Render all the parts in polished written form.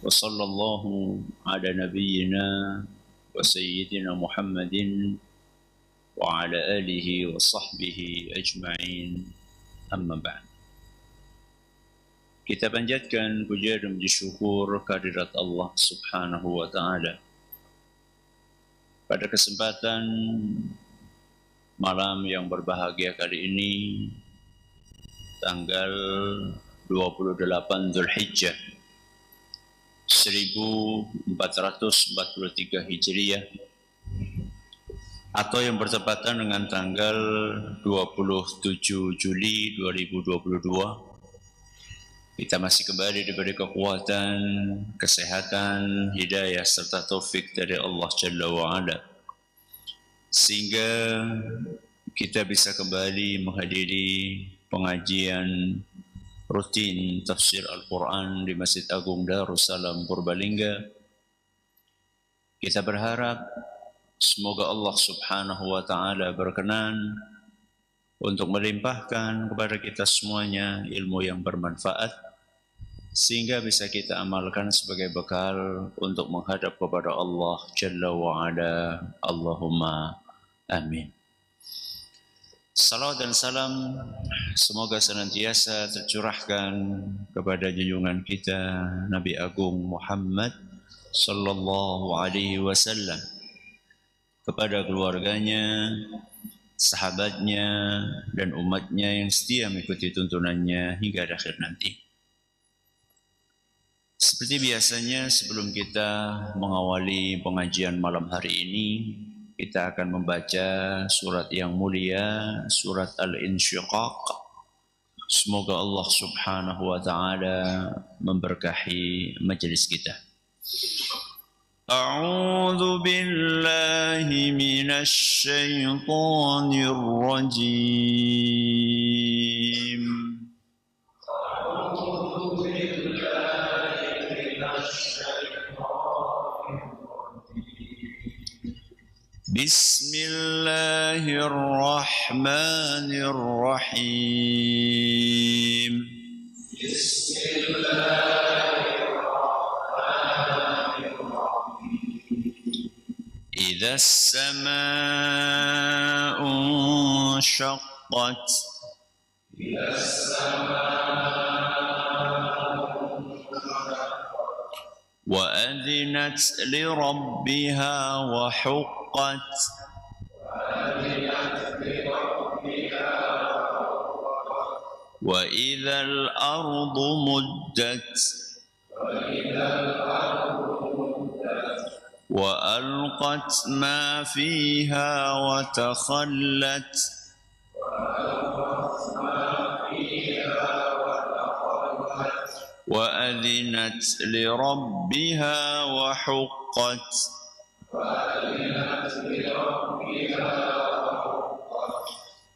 وصلى الله على نبينا وسيدنا محمد وعلى آله وصحبه أجمعين أما بعد. Kita panjatkan puja dan puji syukur kehadirat Allah Subhanahu wa taala. Pada kesempatan malam yang berbahagia kali ini, tanggal 28 Zulhijjah 1443 Hijriah, atau yang bertepatan dengan tanggal 27 Juli 2022, kita masih kembali diberi kekuatan, kesehatan, hidayah serta taufik dari Allah Jalla wa'ala, sehingga kita bisa kembali menghadiri pengajian rutin tafsir Al-Quran di Masjid Agung Darussalam Purbalingga. Kita berharap semoga Allah Subhanahu wa taala berkenan untuk melimpahkan kepada kita semuanya ilmu yang bermanfaat, sehingga bisa kita amalkan sebagai bekal untuk menghadap kepada Allah Jalla wa'ala. Allahumma amin. Salawat dan salam semoga senantiasa tercurahkan kepada junjungan kita Nabi Agung Muhammad sallallahu alaihi wasallam, kepada keluarganya, sahabatnya, dan umatnya yang setia mengikuti tuntunannya hingga akhir nanti. Seperti biasanya, sebelum kita mengawali pengajian malam hari ini, kita akan membaca surat yang mulia, surat Al-Insyiqaq. Semoga Allah Subhanahu wa taala memberkahi majelis kita. أعوذ بالله من الشيطان الرجيم. بسم الله الرحمن الرحيم. بسم الله إذا السماء انشقت. وأذنت لربها وحقت. وإذا الأرض مدت. وألقت ما فيها وتخلت. وأذنت لربها وحقت.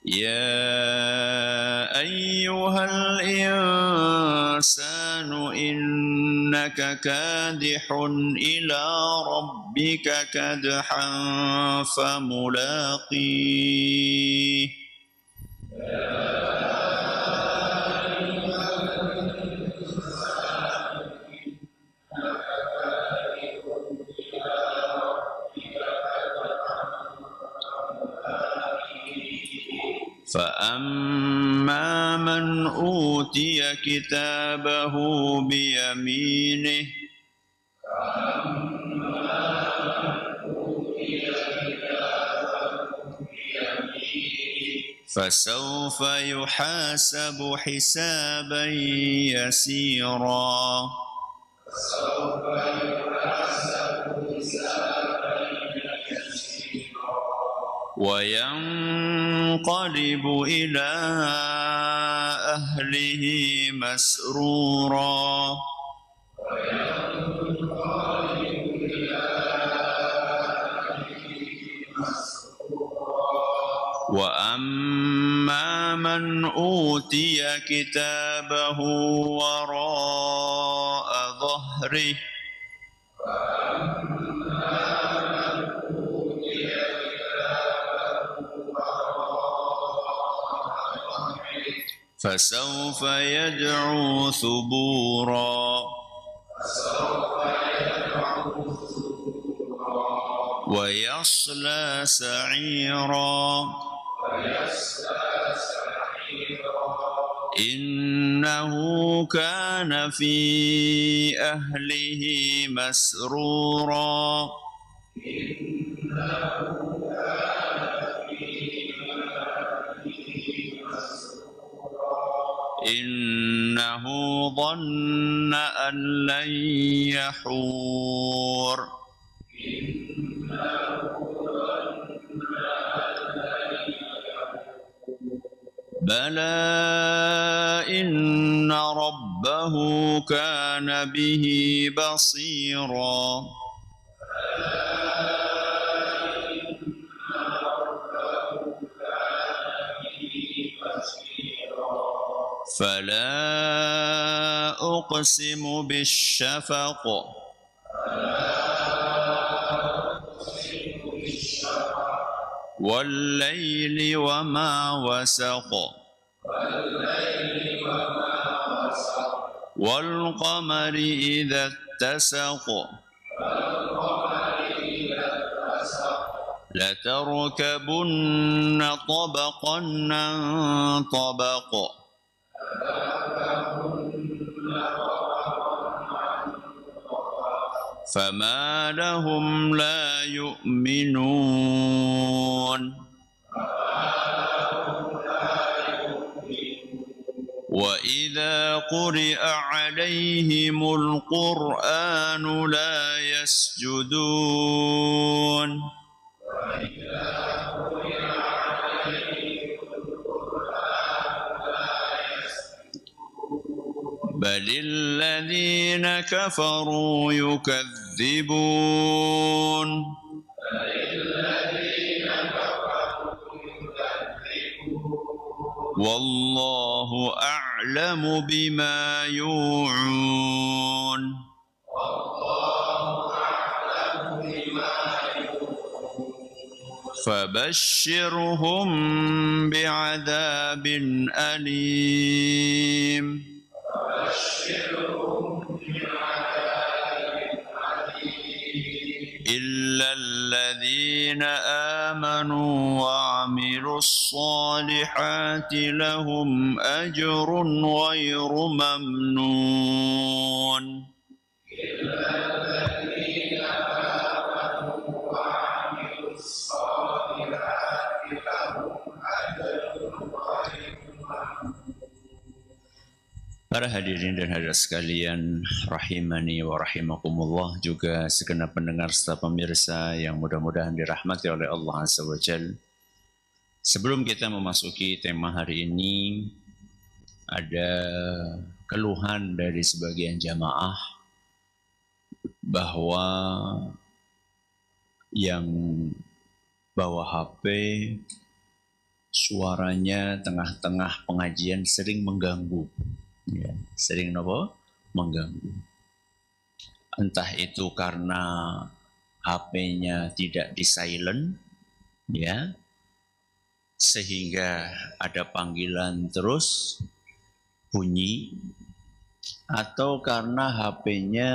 يا أيها الإنسان إنك كادح إلى ربك كدحا فملاقيه. فأما من أوتي كتابه بيمينه فسوف يحاسب حسابا يسيرا. وينقلب إلى أهله مسرورا. وأما من أوتي كتابه وراء ظهره فسوف يدعو ثبورا. ويصلى سعيرا إنه كان في أهله مسرورا إنه ظن أن لن يحور بلى إن ربه كان به بصيرا فلا أقسم بالشفق والليل وما وسق والقمر إذا اتسق لتركبن طبقا عن طبق فما لهم لا يؤمنون وإذا قرئ عليهم القرآن لا يسجدون بل الذين كفروا يكذبون والله أعلم بما يوعون فبشرهم بعذاب أليم إلا الذين آمنوا وعملوا الصالحات لهم أجر غير ممنون Para hadirin dan hadirat sekalian, rahimani wa rahimakumullah, juga segenap pendengar serta pemirsa yang mudah-mudahan dirahmati oleh Allah Azza wa Jalla. Sebelum kita memasuki tema hari ini, ada keluhan dari sebagian jamaah bahwa yang bawa HP suaranya tengah-tengah pengajian sering mengganggu. Ya, sering mengganggu. Entah itu karena HP-nya tidak di silent, ya, sehingga ada panggilan terus bunyi, atau karena HP-nya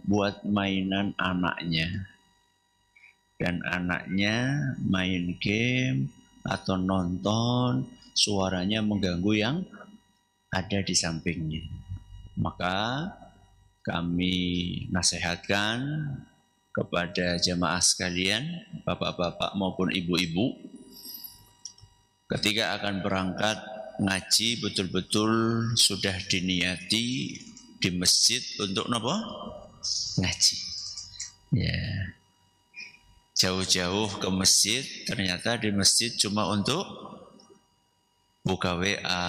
buat mainan anaknya, dan anaknya main game atau nonton, suaranya mengganggu yang ada di sampingnya. Maka kami nasihatkan kepada jemaah sekalian, bapak-bapak maupun ibu-ibu, ketika akan berangkat ngaji betul-betul sudah diniati di masjid untuk ngaji. Ya. Jauh-jauh ke masjid, ternyata di masjid cuma untuk buka WA,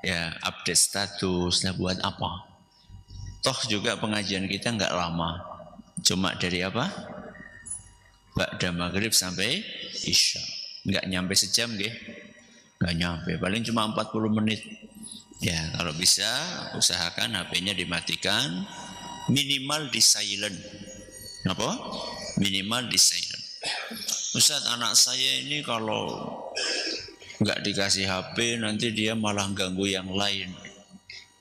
ya, update status, nah buat apa? Toh juga pengajian kita enggak lama, cuma dari ba'da maghrib sampai isya, enggak nyampe sejam, enggak nyampe, paling cuma 40 menit. Ya, kalau bisa usahakan HP-nya dimatikan, minimal di silent. Minimal di silent. Ustaz, anak saya ini kalau nggak dikasih HP nanti dia malah ganggu yang lain.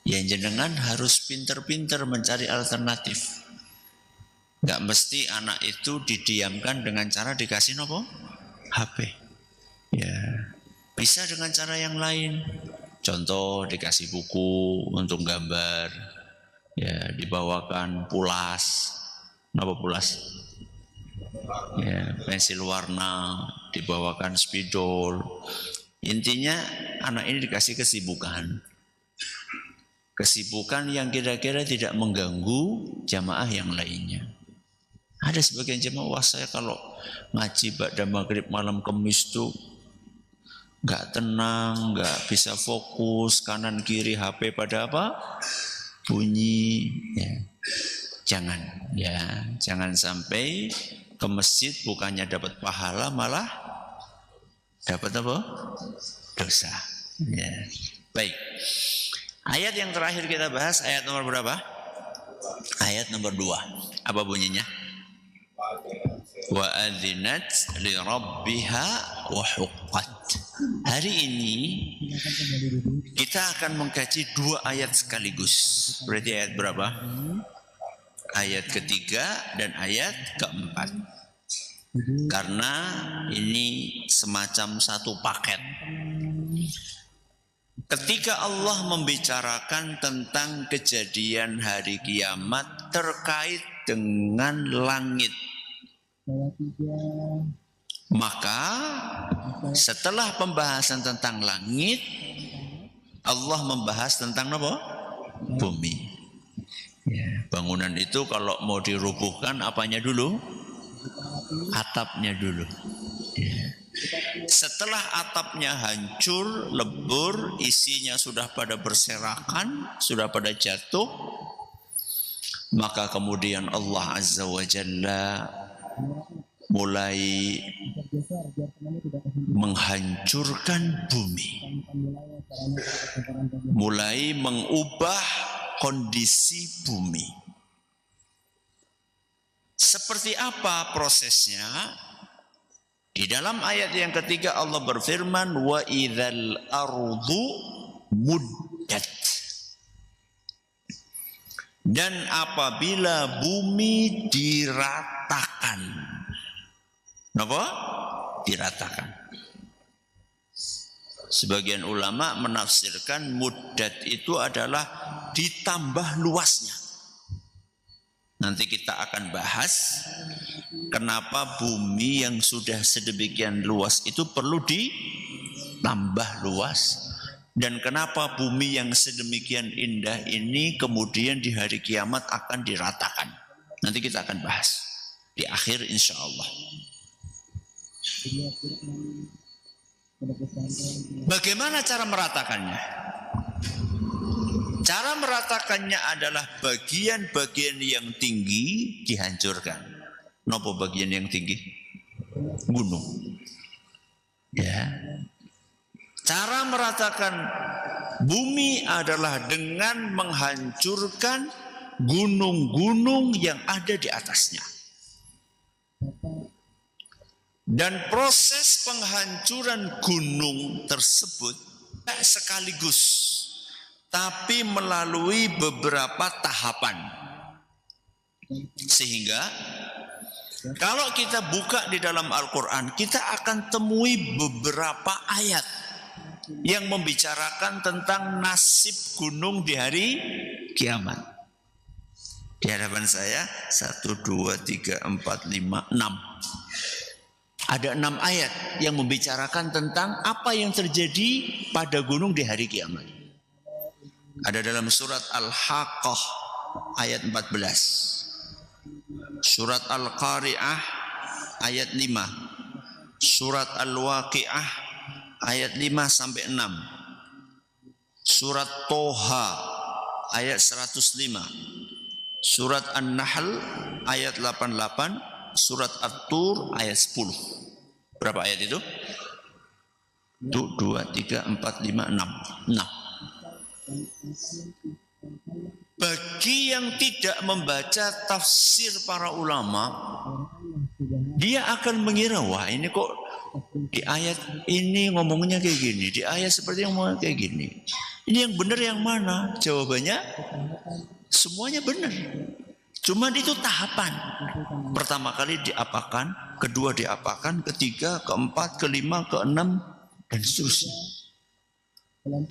Ya, jenengan harus pinter-pinter mencari alternatif. Nggak mesti anak itu didiamkan dengan cara dikasih nopo HP. Ya, bisa dengan cara yang lain. Contoh dikasih buku untuk gambar, ya dibawakan pulas, nopo pulas, ya pensil warna, dibawakan spidol. Intinya anak ini dikasih kesibukan yang kira-kira tidak mengganggu jamaah yang lainnya. Ada sebagian jemaah, wah saya kalau ngaji pada maghrib malam Kamis tuh nggak tenang, nggak bisa fokus, kanan kiri HP pada apa? Bunyi. Ya. Jangan sampai ke masjid bukannya dapat pahala malah dapat apa? Dosa. Ya. Baik. Ayat yang terakhir kita bahas ayat nomor berapa? Ayat nomor 2. Apa bunyinya? Wa adzinat li rabbiha wa huqqat. Hari ini kita akan mengkaji 2 ayat sekaligus. Berarti ayat berapa? Ayat ketiga dan ayat keempat. Karena ini semacam satu paket. Ketika Allah membicarakan tentang kejadian hari kiamat terkait dengan langit, maka setelah pembahasan tentang langit, Allah membahas tentang apa? Bumi. Ya, bangunan itu kalau mau dirubuhkan apanya dulu? Atapnya dulu. Ya. Setelah atapnya hancur, lebur, isinya sudah pada berserakan, sudah pada jatuh, maka kemudian Allah Azza wa Jalla mulai menghancurkan bumi, mulai mengubah kondisi bumi. Seperti apa prosesnya? Di dalam ayat yang ketiga Allah berfirman, wa idzal ardu muddat. Dan apabila bumi diratakan. Apa? Diratakan. Sebagian ulama menafsirkan muddat itu adalah ditambah luasnya. Nanti kita akan bahas kenapa bumi yang sudah sedemikian luas itu perlu ditambah luas. Dan kenapa bumi yang sedemikian indah ini kemudian di hari kiamat akan diratakan. Nanti kita akan bahas di akhir insya Allah. Bagaimana cara meratakannya? Cara meratakannya adalah bagian-bagian yang tinggi dihancurkan. Napa bagian yang tinggi? Gunung. Ya. Cara meratakan bumi adalah dengan menghancurkan gunung-gunung yang ada di atasnya. Dan proses penghancuran gunung tersebut tidak sekaligus, tapi melalui beberapa tahapan. Sehingga kalau kita buka di dalam Al-Quran, kita akan temui beberapa ayat yang membicarakan tentang nasib gunung di hari kiamat. Di hadapan saya 1, 2, 3, 4, 5, 6. Ada 6 ayat yang membicarakan tentang apa yang terjadi pada gunung di hari kiamat. Ada dalam surat Al-Haqqah ayat 14. Surat Al-Qari'ah ayat 5. Surat Al-Waqi'ah ayat 5 sampai 6. Surat Toha ayat 105. Surat An-Nahl ayat 88. Surat At-Tur ayat 10. Berapa ayat itu? 2, 3, 4, 5, 6. 6. Bagi yang tidak membaca tafsir para ulama, dia akan mengira, wah ini kok di ayat ini ngomongnya kayak gini, di ayat seperti yang ngomongnya kayak gini. Ini yang benar yang mana? Jawabannya semuanya benar. Cuman itu tahapan. Pertama kali diapakan, kedua diapakan, ketiga, keempat, kelima, keenam, dan seterusnya.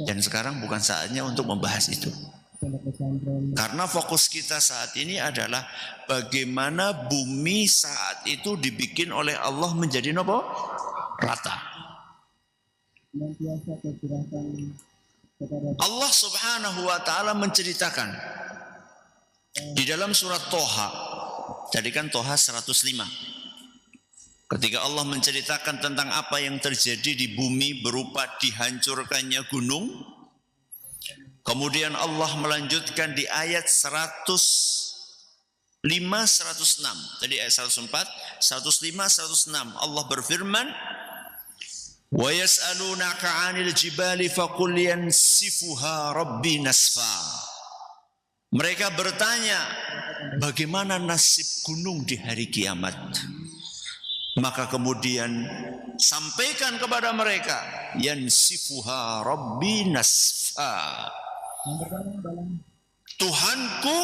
Dan sekarang bukan saatnya untuk membahas itu. Karena fokus kita saat ini adalah bagaimana bumi saat itu dibikin oleh Allah menjadi apa? Rata. Allah Subhanahu wa ta'ala menceritakan di dalam surat Toha, jadi kan Toha 105, ketika Allah menceritakan tentang apa yang terjadi di bumi berupa dihancurkannya gunung, kemudian Allah melanjutkan di ayat 105, 106, tadi ayat 104, 105, 106, Allah berfirman, wa yas'alunaka 'anil jibali faqul yansifuha rabbi nasfa. Mereka bertanya, bagaimana nasib gunung di hari kiamat? Maka kemudian sampaikan kepada mereka, yansifuha rabbi nasfa. Tuhanku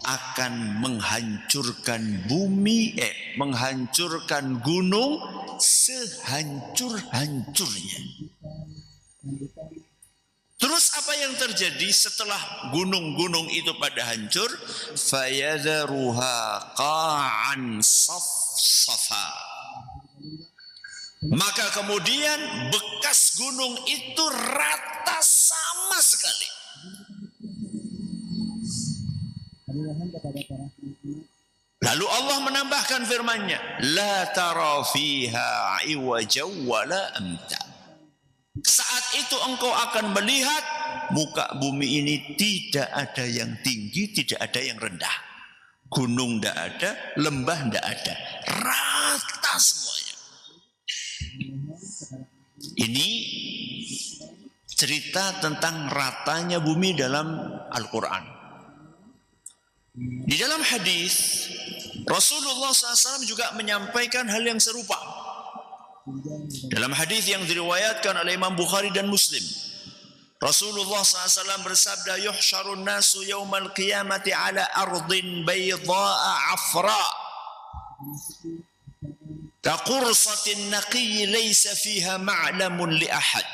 akan menghancurkan bumi, menghancurkan gunung sehancur-hancurnya. Terus apa yang terjadi setelah gunung-gunung itu pada hancur? Fayadharuha qa'an safsafa. Maka kemudian bekas gunung itu rata sama sekali. Lalu Allah menambahkan firman-Nya, la tara fiha iwaja wala amta. Saat itu engkau akan melihat muka bumi ini tidak ada yang tinggi, tidak ada yang rendah. Gunung tidak ada, lembah tidak ada. Rata semuanya. Ini cerita tentang ratanya bumi dalam Al-Quran. Di dalam hadis, Rasulullah SAW juga menyampaikan hal yang serupa. Dalam hadis yang diriwayatkan oleh Imam Bukhari dan Muslim, Rasulullah SAW bersabda, yuhsyarun nasu yawmal qiyamati ala ardin baydha'a afra kaqursatin naqiyyi laysa fiha ma'lamun li ahad.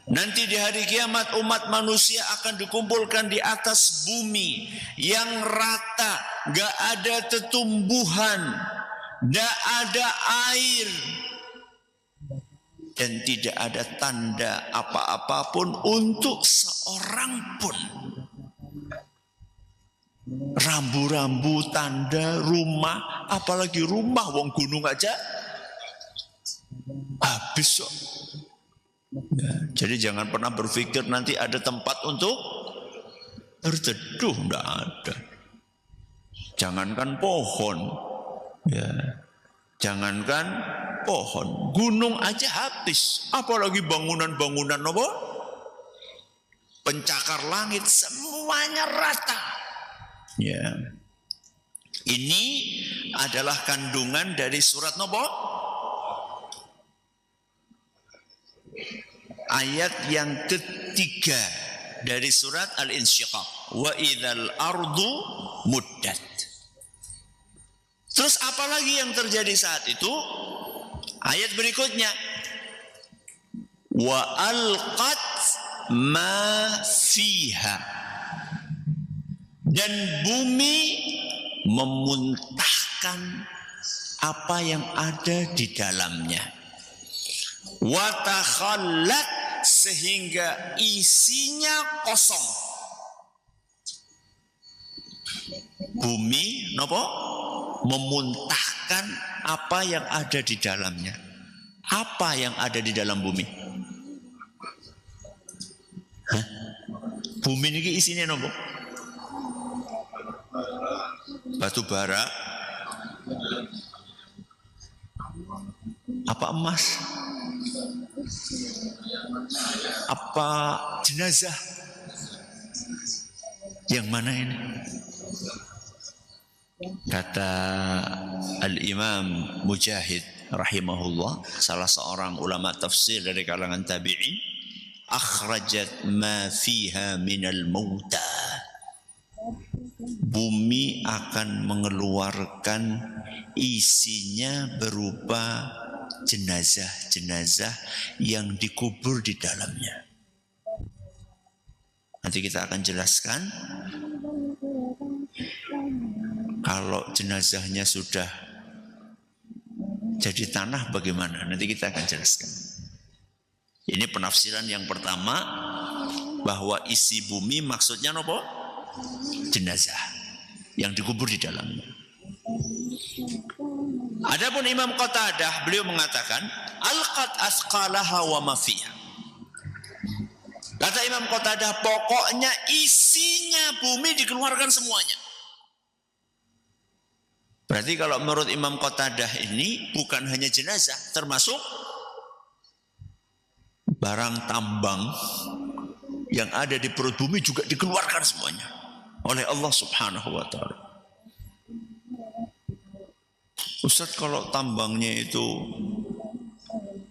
Nanti di hari kiamat umat manusia akan dikumpulkan di atas bumi yang rata, gak ada tetumbuhan, gak ada air, dan tidak ada tanda apa-apapun untuk seorang pun. Rambu-rambu, tanda, rumah, apalagi rumah, wong gunung aja habis kok. Ya, jadi jangan pernah berpikir nanti ada tempat untuk berteduh, tidak ada. Jangankan pohon, ya, jangankan pohon, gunung aja habis, apalagi bangunan-bangunan apa? Pencakar langit, semuanya rata. Ya, ini adalah kandungan dari surat nopo? Ayat yang ketiga dari surat Al-Insyiqaq. Wa idzal ardu muddat. Terus apa lagi yang terjadi saat itu? Ayat berikutnya. Wa alqat ma fiha. Dan bumi memuntahkan apa yang ada di dalamnya. Wa takhallat, sehingga isinya kosong. Bumi nopo? Memuntahkan apa yang ada di dalamnya. Apa yang ada di dalam bumi? Hah? Bumi ini isinya nopo? Batu bara, apa emas, apa jenazah, yang mana ini? Kata Al-Imam Mujahid rahimahullah, salah seorang ulama tafsir dari kalangan tabi'in, akhrajat ma fiha minal mauta. bumi akan mengeluarkan isinya berupa jenazah-jenazah yang dikubur di dalamnya. Nanti kita akan jelaskan kalau jenazahnya sudah jadi tanah bagaimana. Nanti kita akan jelaskan. Ini penafsiran yang pertama, bahwa isi bumi maksudnya apa? Jenazah yang dikubur di dalamnya. Adapun Imam Qatadah, beliau mengatakan alqat asqalaha wa ma fiha. Kata Imam Qatadah, pokoknya isinya bumi dikeluarkan semuanya. Berarti kalau menurut Imam Qatadah ini bukan hanya jenazah, termasuk barang tambang yang ada di perut bumi juga dikeluarkan semuanya oleh Allah Subhanahu wa ta'ala. Ustaz, kalau tambangnya itu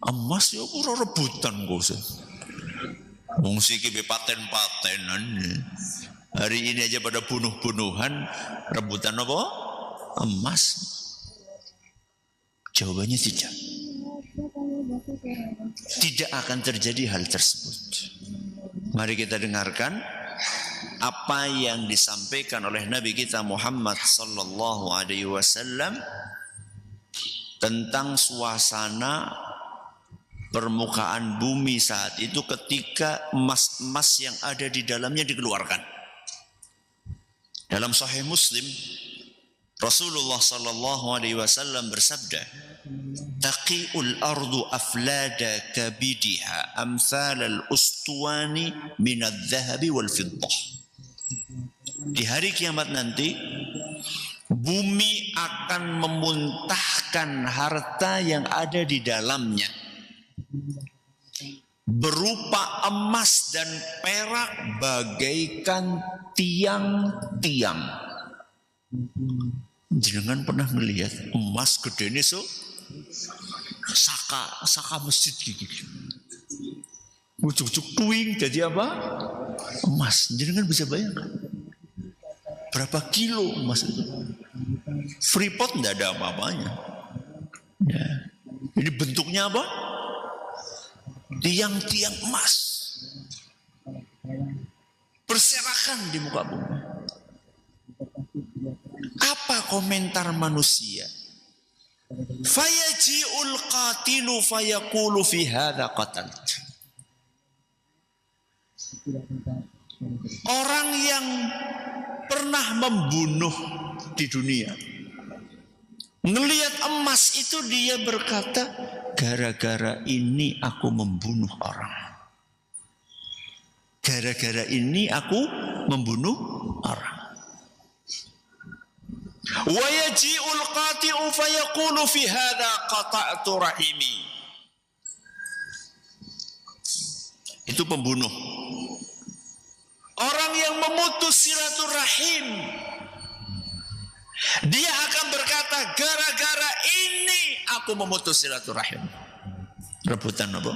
emas ya ora rebutan kok Ustaz. Wong siki paten-patenan. Hari ini aja pada bunuh-bunuhan, rebutan apa? Emas. Jawabannya tidak. Tidak akan terjadi hal tersebut. Mari kita dengarkan apa yang disampaikan oleh Nabi kita Muhammad sallallahu alaihi wasallam tentang suasana permukaan bumi saat itu ketika emas-emas yang ada di dalamnya dikeluarkan. Dalam Sahih Muslim, Rasulullah sallallahu alaihi wasallam bersabda, "Taqi'ul ardu aflada kabidiha amsal al-ustuwani min adh-dhahabi wal fiddah." Di hari kiamat nanti, bumi akan memuntahkan harta yang ada di dalamnya berupa emas dan perak bagaikan tiang-tiang. Jenengan pernah melihat emas gede ini saka masjid gitu. Ujuk-ujuk tuing jadi apa? Emas. Jenengan bisa bayangkan berapa kilo emas itu? Freeport tidak ada apa-apanya. Ya. Ini bentuknya apa? Tiang-tiang emas berserakan di muka bumi. Apa komentar manusia? Fayaji'ul qatilu fayaqulu fi hadza qatalt. Orang yang pernah membunuh di dunia, ngelihat emas itu dia berkata, gara-gara ini aku membunuh orang. Gara-gara ini aku membunuh orang. Wa yaji'ul qati'u fayaqulu fi hadza qata'tu rahimi. Itu pembunuh. Orang yang memutus silaturahim, dia akan berkata, gara-gara ini aku memutus silaturahim. Rebutan apa?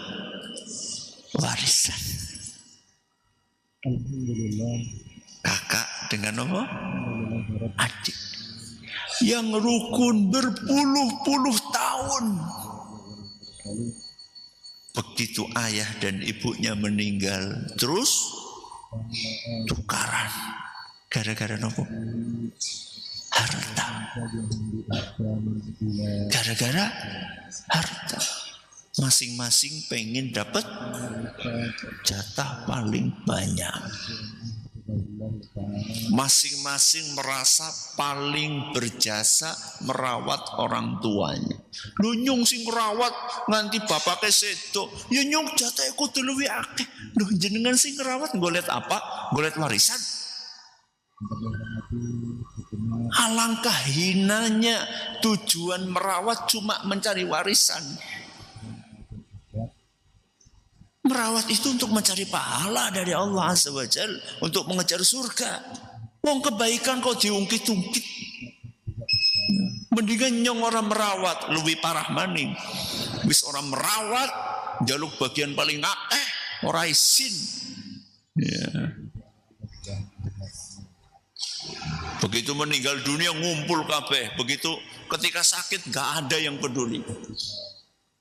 Warisan. Alhamdulillah. Kakak dengan apa? Adik. Yang rukun berpuluh-puluh tahun. Begitu ayah dan ibunya meninggal, terus tukaran. Gara-gara apa? Harta. Gara-gara harta. Masing-masing pengen dapat jatah paling banyak. Masing-masing merasa paling berjasa merawat orang tuanya. Lu nyung sing merawat nganti bapake sedo, ya nyung jatahe kudu luwih akeh. Lho jenengan sing merawat golek apa? Golek warisan. Alangkah hinanya tujuan merawat cuma mencari warisan. Merawat itu untuk mencari pahala dari Allah Azza wa Jalla, untuk mengejar surga. Wong kebaikan kok diungkit-ungkit. Mendingan nyong orang merawat lebih parah maning. Wis orang merawat jaluk bagian paling akeh ora isin. Ya. Begitu meninggal dunia ngumpul kabeh. Begitu ketika sakit gak ada yang peduli.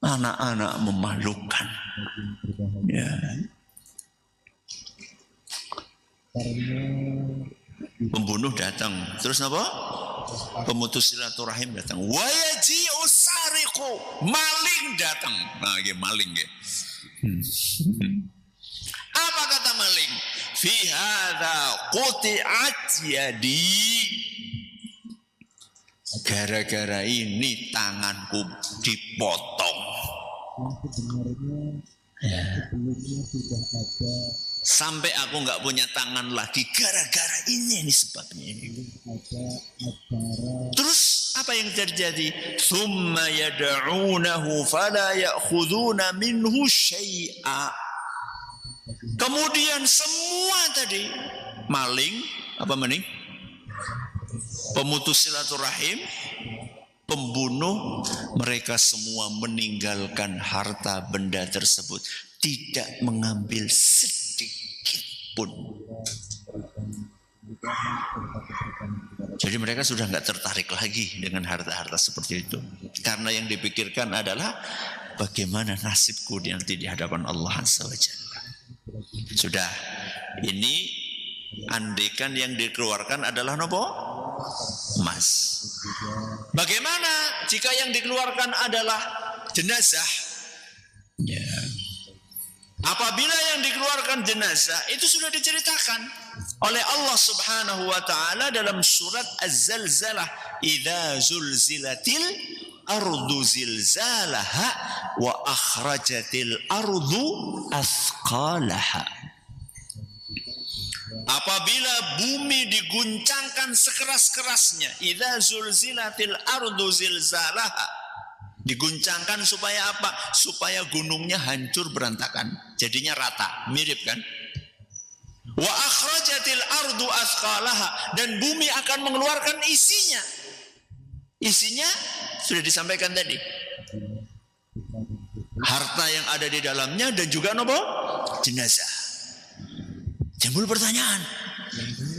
Anak-anak memalukan. Ya. Pembunuh datang. Terus apa? Pemutus silaturahim datang. Wa yaji'u sariqu, maling datang. Nah, maling ya. Apa kata maling? Fi hadza quti'at yadi. Gara-gara ini tanganku dipotong. Ya. Sampai aku nggak punya tangan lagi gara-gara ini sebabnya ini. Terus apa yang terjadi? Tsumma yad'unahu fala ya'khuduna minhu syai'a. Kemudian semua tadi maling, apa maling? Pemutus silaturahim, pembunuh, mereka semua meninggalkan harta benda tersebut, tidak mengambil sedikit pun. Jadi mereka sudah nggak tertarik lagi dengan harta-harta seperti itu, karena yang dipikirkan adalah bagaimana nasibku nanti di hadapan Allah Azza wa Jalla. Sudah, ini andaikan yang dikeluarkan adalah nopo? Emas. Bagaimana jika yang dikeluarkan adalah jenazah? Ya. Apabila yang dikeluarkan jenazah itu sudah diceritakan oleh Allah Subhanahu wa taala dalam surat Az-Zalzalah, idza zulzilatil ardu zilzalaha wa akhrajatil ardu athqalaha. Apabila bumi diguncangkan sekeras-kerasnya, idza zulzilatil ardu zilzalaha, diguncangkan supaya apa? Supaya gunungnya hancur berantakan, jadinya rata, mirip kan? Wa akhrajatil ardu athqalaha, dan bumi akan mengeluarkan isinya. Isinya sudah disampaikan tadi. Harta yang ada di dalamnya dan juga nopo? Jenazah. Timbul pertanyaan,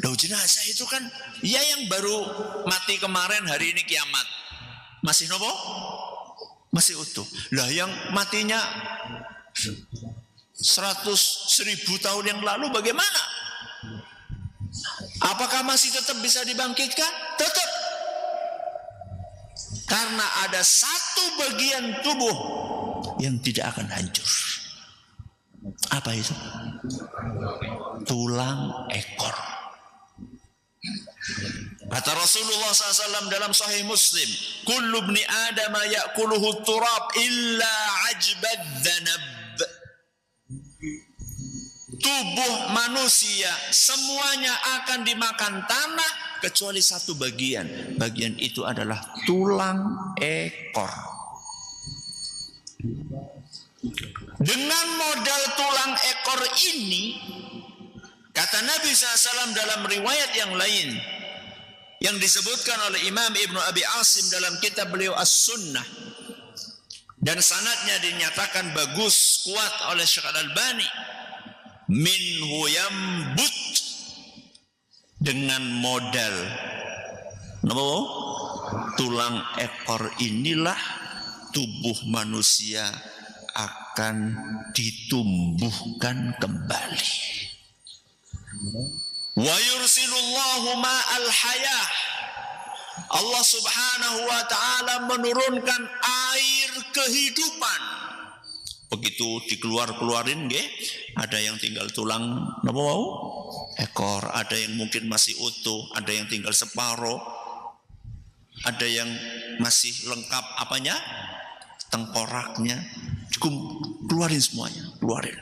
loh jenazah itu kan ya yang baru mati kemarin, hari ini kiamat. Masih nopo? Masih utuh. Lah yang matinya 100.000 tahun yang lalu bagaimana? Apakah masih tetap bisa dibangkitkan? Tetap. Karena ada satu bagian tubuh yang tidak akan hancur. Apa itu? Tulang ekor. Kata Rasulullah SAW dalam Sahih Muslim, kullu ibni Adam ya'kuluhu turab illa ajbad dhanab. Tubuh manusia semuanya akan dimakan tanah kecuali satu bagian. Bagian itu adalah tulang ekor. Dengan modal tulang ekor ini, kata Nabi SAW dalam riwayat yang lain yang disebutkan oleh Imam Ibnu Abi Asim dalam kitab beliau As-Sunnah, dan sanadnya dinyatakan bagus, kuat oleh Syekh Al-Albani, minhu yambut, dengan modal tulang ekor inilah tubuh manusia akan ditumbuhkan kembali. Wa yursilullahu ma'al hayah, Allah Subhanahu wa ta'ala menurunkan air kehidupan. Begitu dikeluarin nggih, ada yang tinggal tulang ekor, ada yang mungkin masih utuh, ada yang tinggal separuh, ada yang masih lengkap apanya? Tengkoraknya. Keluarin semuanya, keluarin.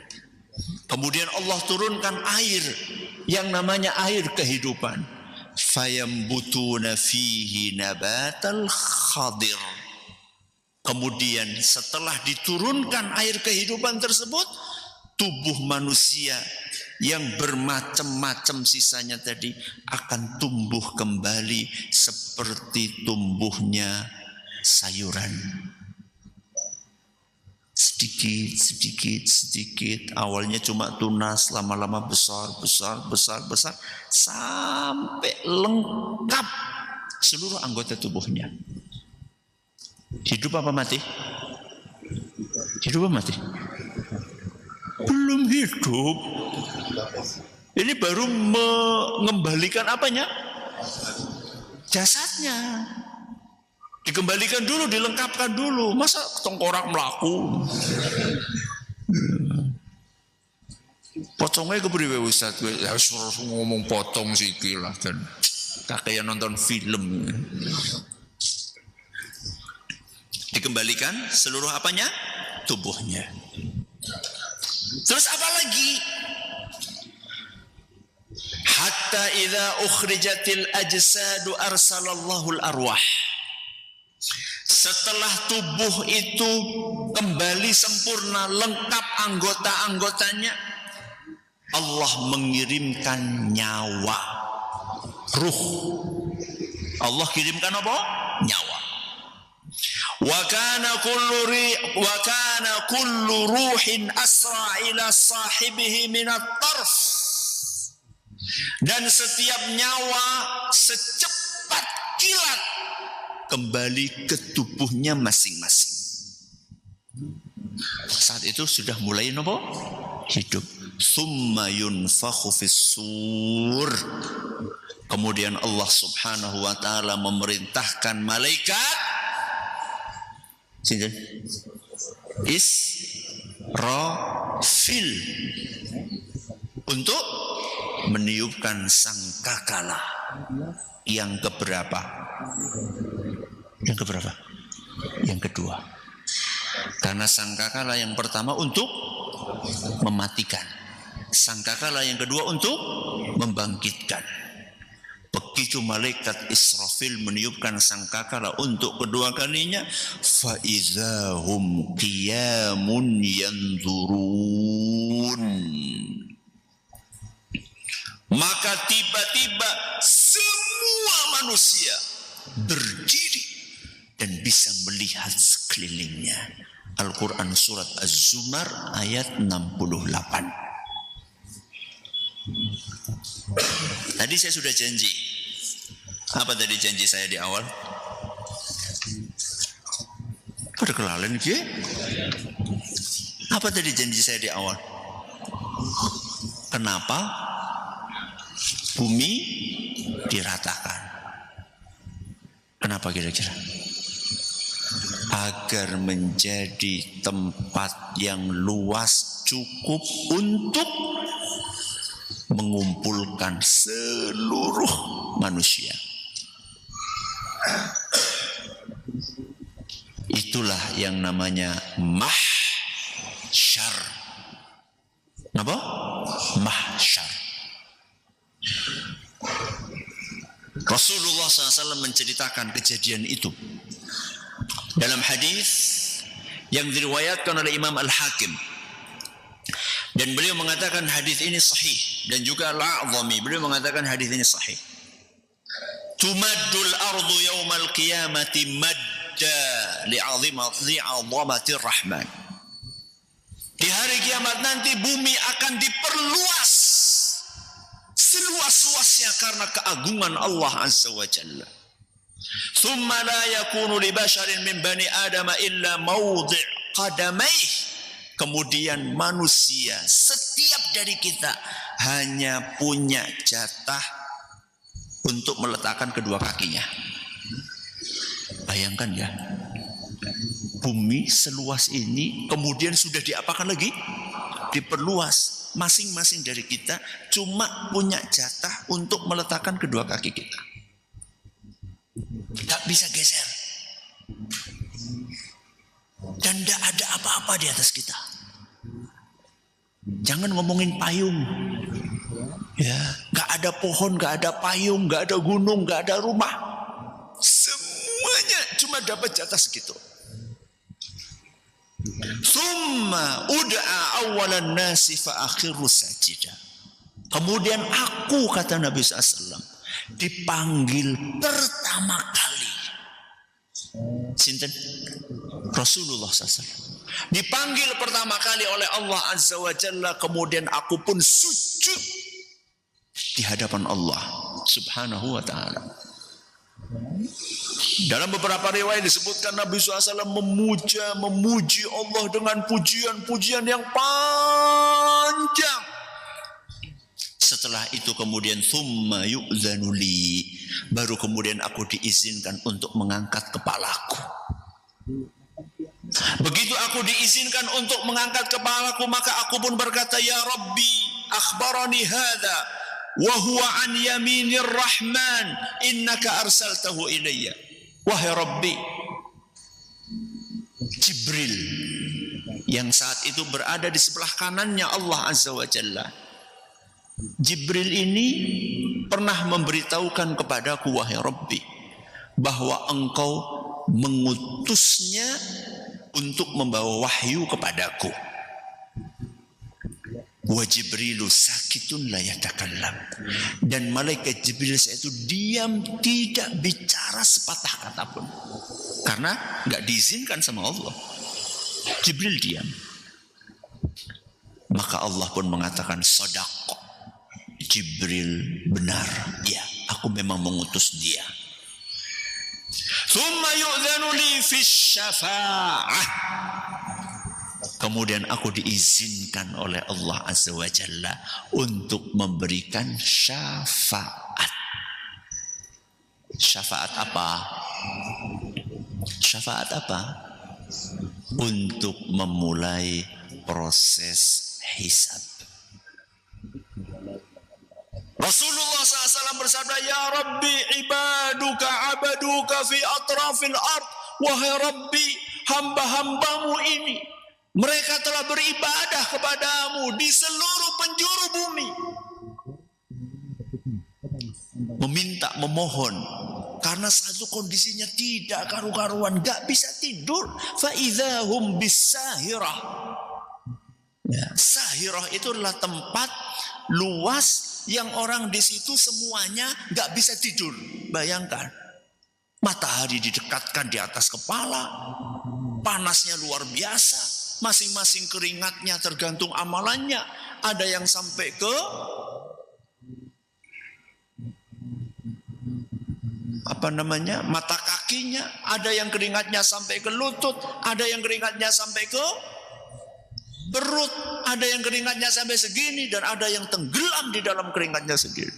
Kemudian Allah turunkan air yang namanya air kehidupan. Fayambutuna fihi nabatal khadir. Kemudian setelah diturunkan air kehidupan tersebut, tubuh manusia yang bermacam-macam sisanya tadi akan tumbuh kembali seperti tumbuhnya sayuran. sedikit. Awalnya cuma tunas, lama-lama besar, sampai lengkap seluruh anggota tubuhnya. Hidup apa mati? Hidup apa mati? Belum hidup. Ini baru mengembalikan apanya? Jasadnya. Dikembalikan dulu, dilengkapkan dulu. Masa tengkorak melaku? Potongnya kepriwe Ustaz? Ya ngomong potong sikil lah kan. Kayak nonton film. Dikembalikan seluruh apanya? Tubuhnya. Terus apa lagi? Hatta idza ukhrijatil ajsadu arsalallahu al-arwah. Setelah tubuh itu kembali sempurna, lengkap anggota-anggotanya, Allah mengirimkan nyawa, ruh. Allah kirimkan apa? Nyawa. Wa kana kullu ruhin asra ila sahibihi min at-tarf. Dan setiap nyawa secepat kilat kembali ke tubuhnya masing-masing. Saat itu sudah mulai nopo? Hidup. Tsumma yunfakhu fis-sur. Kemudian Allah Subhanahu wa taala memerintahkan malaikat Israfil untuk meniupkan sangkakala yang keberapa? Yang keberapa? Yang kedua. Karena sangkakala yang pertama untuk mematikan. Sangkakala yang kedua untuk membangkitkan. Begitu malaikat Israfil meniupkan sangkakala untuk kedua kalinya, fa idzahum qiyamun yanzurun. Maka tiba-tiba semua manusia berdiri dan bisa melihat sekelilingnya. Al-Quran surat Az-Zumar ayat 68. Tadi saya sudah janji. Apa tadi janji saya di awal? Pada kelalen gitu. Apa tadi janji saya di awal? Kenapa bumi diratakan? Kenapa kira-kira? Agar menjadi tempat yang luas cukup untuk mengumpulkan seluruh manusia. Itulah yang namanya mahsyar. Apa? Mahsyar. Rasulullah SAW menceritakan kejadian itu dalam hadis yang diriwayatkan oleh Imam Al-Hakim, dan beliau mengatakan hadis ini sahih, dan juga Al-A'zami beliau mengatakan hadis ini sahih. Tumaddul ardu yaumal qiyamati madda li'azimati rahman. Di hari kiamat nanti bumi akan diperluas seluas-luasnya karena keagungan Allah Azza wa Jalla. Thumma la yakunu li basharin min bani Adam illa mawdi' qadamaih. Kemudian manusia, setiap dari kita hanya punya jatah untuk meletakkan kedua kakinya. Bayangkan ya, bumi seluas ini kemudian sudah diapakan lagi? Diperluas. Masing-masing dari kita cuma punya jatah untuk meletakkan kedua kaki kita. Tak bisa geser. Dan tidak ada apa-apa di atas kita. Jangan ngomongin payung. Ya, nggak ada pohon, nggak ada payung, nggak ada gunung, nggak ada rumah. Semuanya cuma dapat jatah segitu. Summa ud'a awalan nasi fa akhiru sajida. Kemudian aku, kata Nabi SAW, dipanggil pertama kali. Sinten? Rasulullah SAW. Dipanggil pertama kali oleh Allah Azza wa Jalla, kemudian aku pun sujud di hadapan Allah Subhanahu wa ta'ala. Dalam beberapa riwayat disebutkan Nabi SAW memuji Allah dengan pujian-pujian yang panjang. Setelah itu kemudian thumma yu'zanu li, baru kemudian aku diizinkan untuk mengangkat kepalaku. Begitu aku diizinkan untuk mengangkat kepalaku, maka aku pun berkata, ya Rabbi akhbarani hadha wa huwa an yaminir rahman innaka arsaltahu ilayya. Wahai Rabbi, Jibril yang saat itu berada di sebelah kanannya Allah Azza wa Jalla, Jibril ini pernah memberitahukan kepadaku, wahai Rabbi, bahwa engkau mengutusnya untuk membawa wahyu kepadaku. Wa Jibrilu sakitun la yatakallam, dan malaikat Jibril itu diam, tidak bicara sepatah kata pun, karena nggak diizinkan sama Allah. Jibril diam. Maka Allah pun mengatakan, shadaq, Jibril benar, ya aku memang mengutus dia. Thumma yu'dzanu li fi syafa'ah, kemudian aku diizinkan oleh Allah Azza wa Jalla untuk memberikan syafaat. Syafaat apa? Syafaat apa? Untuk memulai proses hisab. Rasulullah SAW bersabda, ya Rabbi ibaduka abaduka fi atrafil ard. Wahai Rabbi, hamba-hambamu ini, mereka telah beribadah kepadamu di seluruh penjuru bumi. Meminta, memohon, karena satu kondisinya tidak karu-karuan, gak bisa tidur. Fa'idhahum bisahirah. Ya, sahirah itu adalah tempat luas yang orang di situ semuanya gak bisa tidur. Bayangkan, matahari didekatkan di atas kepala, panasnya luar biasa, masing-masing keringatnya tergantung amalannya. Ada yang sampai ke mata kakinya, ada yang keringatnya sampai ke lutut, ada yang keringatnya sampai ke perut, ada yang keringatnya sampai segini, dan ada yang tenggelam di dalam keringatnya segini.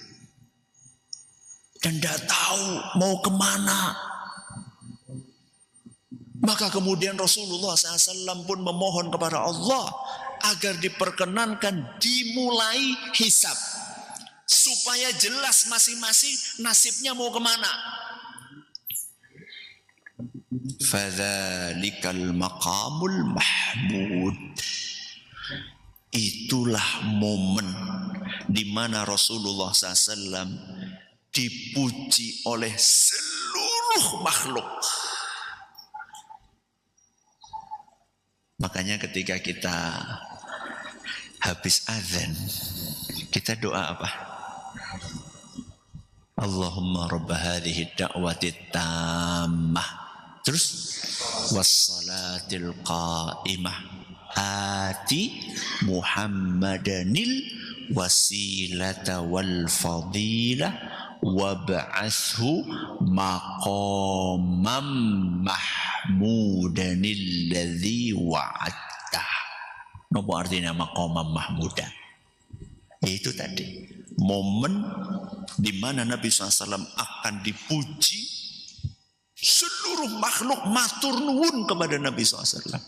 Dan tidak tahu mau kemana. Maka kemudian Rasulullah SAW pun memohon kepada Allah agar diperkenankan dimulai hisab, supaya jelas masing-masing nasibnya mau kemana. Fadzalikal maqamul mahmud. Itulah momen di mana Rasulullah SAW dipuji oleh seluruh makhluk. Makanya ketika kita habis azan, kita doa apa? Allahumma rabb hadhihi da'wati tammah. Terus wassalatil qa'imah ati Muhammadanil wasilata wal fadilah wab'athu maqamam mahmudanil ladzi wa'atta. Apa artinya maqamam mahmudah? Yaitu tadi momen di mana Nabi SAW akan dipuji, seluruh makhluk matur nuwun kepada Nabi SAW.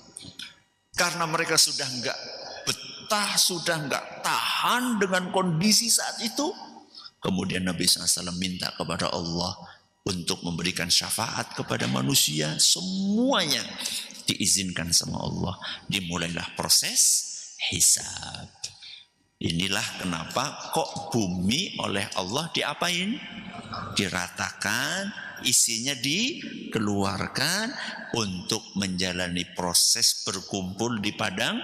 Karena mereka sudah enggak betah, sudah enggak tahan dengan kondisi saat itu. Kemudian Nabi SAW minta kepada Allah untuk memberikan syafaat kepada manusia. Semuanya diizinkan sama Allah. Dimulailah proses hisab. Inilah kenapa kok bumi oleh Allah diapain? Diratakan, isinya dikeluarkan untuk menjalani proses berkumpul di padang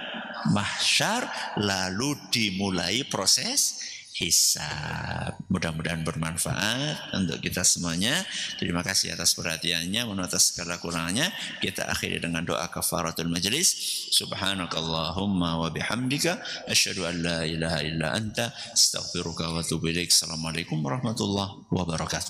mahsyar, lalu dimulai proses hisab. Mudah-mudahan bermanfaat untuk kita semuanya. Terima kasih atas perhatiannya, mohon atas segala kurangnya. Kita akhiri dengan doa kafaratul majlis. Subhanakallahumma wa bihamdika asyhadu an la ilaha illa anta astaghfiruka wa atubu ilaik. Assalamualaikum warahmatullahi wabarakatuh.